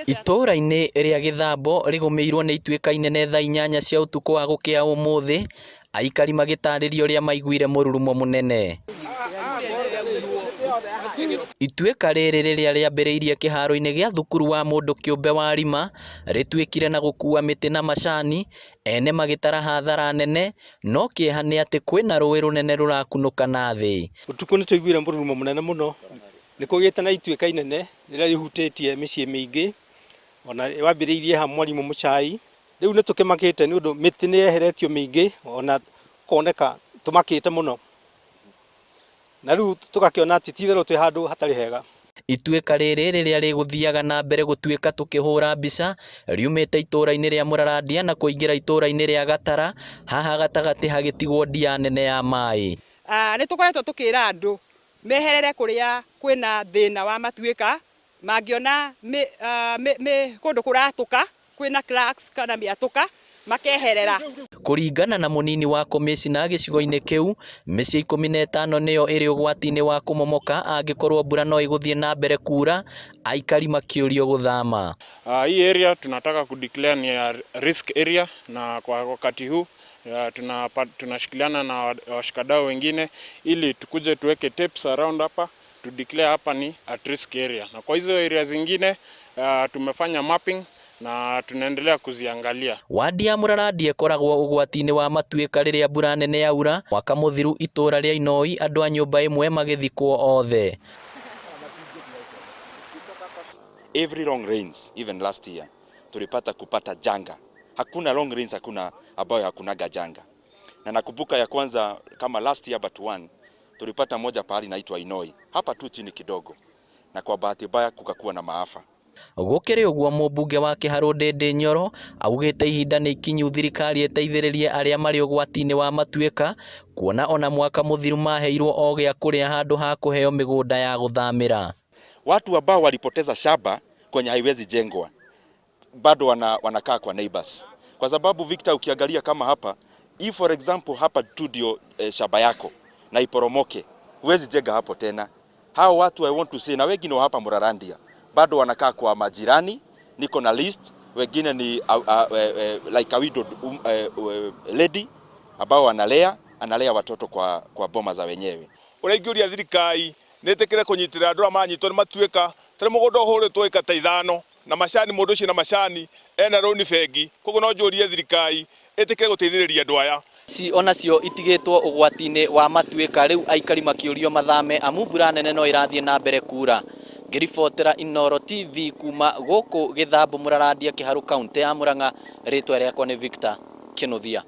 Itũra-inĩ rĩa Gĩthambo rĩgũmĩirwo nĩ ituĩka inene thaa 8 cia ũtukũ wa gũkĩa ũmũthĩ, aikari magĩtarĩria ũrĩa maiguire mũrurumo mũnene. Ituĩka rĩrĩ rĩrĩa rĩambĩrĩirie kĩharo-inĩ gĩa thukuru wa mũndũ kĩũmbe wa Rima rĩtuĩkire na gũkua mĩtĩ na macani, ene magĩtara hathara nene, no kĩeha nĩ atĩ kwĩna rũĩ rũnene rũrakunũka na thĩ. Ũtukũ nĩ tũiguire mũrurumo mũnene mũno, nĩ kũgĩte na ituĩka inene rĩrĩa rĩhutĩtie mĩciĩ mĩingĩ, ona wambĩrĩirie ha Mwalimu Muchai. Rĩu nĩ tũkĩmakĩte nĩ ũndũ mĩtĩ nĩ yeheretio mĩingĩ, ona koneka tũmakĩte mũno, na rĩu tũgakĩona atĩ ti-itherũ twĩ handũ hatarĩ hega. Ituĩka rĩrĩ rĩrĩa rĩgũthiaga na mbere gũtuĩka tũkĩhũra mbica riumĩte itũra-inĩ rĩa Mũrarandia na kũingĩra itũra-inĩ rĩa Gatara, haha gatagatĩ hagĩtigwo ndia nene ya maĩ. Nĩ tũkoretwo tũkĩra andũ meherere kũrĩa kwĩna thĩna wa matuĩka, mangĩona kũndũ kũratũka kwĩna cracks kana mĩatũka makeherera. Kũringana na mũnini wa komĩcina gĩcigo-inĩ kĩu, mĩciĩ 15 nĩyo ĩrĩ ũgwati-inĩ wa kũmomoka angĩkorwo mbura no ĩgũthiĩ na mbere kura, aikari makĩũrio gũthama. Hii area tunataka kudeclare ni risk area, na kwa wakati huu tunashikiliana na washikadau wengine ili tukuje tuweke tapes around hapa to declare hapa ni at risk area, na kwa hizo area zingine tumefanya mapping na tunaendelea kuziangalia. Wadi ya Mũrarandia ĩkoragwo ũgwati-inĩ wa matuĩka rĩrĩa mbura nene yaura. Mwaka mũthiru itũra rĩa Inoi andũ a nyũmba ĩmwe magĩthikwo othe. Every long rains, even last year, tulipata kupata janga. Hakuna long rains ambayo hakunaga janga. Na nakumbuka ya kwanza kama last year but one, tulipata moja pahali inaitwa Inoi, hapa tu chini kidogo. Na kwa bahati mbaya kukakuwa na maafa. Gũkĩrĩ ũguo mũmbunge wa Kĩharũ Ndĩndĩ Nyoro augĩte ihinda nĩ ikinyu thirikari ĩteithĩrĩrie arĩa marĩ ũgwati-inĩ wa matuĩka, kuona ona mwaka mũthiru maheirwo o gĩa kũrĩa handũ ha kũheo mĩgũnda ya gũthamĩra. Watu ambao walipoteza shamba kwenye haiwezi jengwa bado wanakaa kwa neighbors, kwa sababu Victor, ukiangalia kama hapa if for example hapa studio shamba yako na iporomoke, huwezi jenga hapo tena. Hao watu I want to say, na wengine wa hapa Mũrarandia bado wanakaa kwa majirani, niko na list, wengine ni like a widowed lady ambao analea watoto kwa boma za wenyewe. Ũraingĩria thirikari nĩtĩkĩre kũnyitĩrĩra andũ manyitwo nĩ matuĩka, tene mũgũnda ũhũrĩtwo ĩka ta 5 na macani, mũndũ ũcio na macani ena rũni bengi, koguo no njũrie thirikari ĩtĩkĩre gũteithĩrĩria andũ aya. Onacio itigĩtwo ũgwati-inĩ wa matuĩka, rĩu aikari makĩũrio mathame amu mbura nene no ĩrathiĩ na mbere kura. Ngĩribotera Inooro TV kuma gũkũ Gĩthambo Mũrarandia Kĩharũ kaunti ya Murang'a, rĩtwa rĩakwa nĩ Victor Kĩnuthia.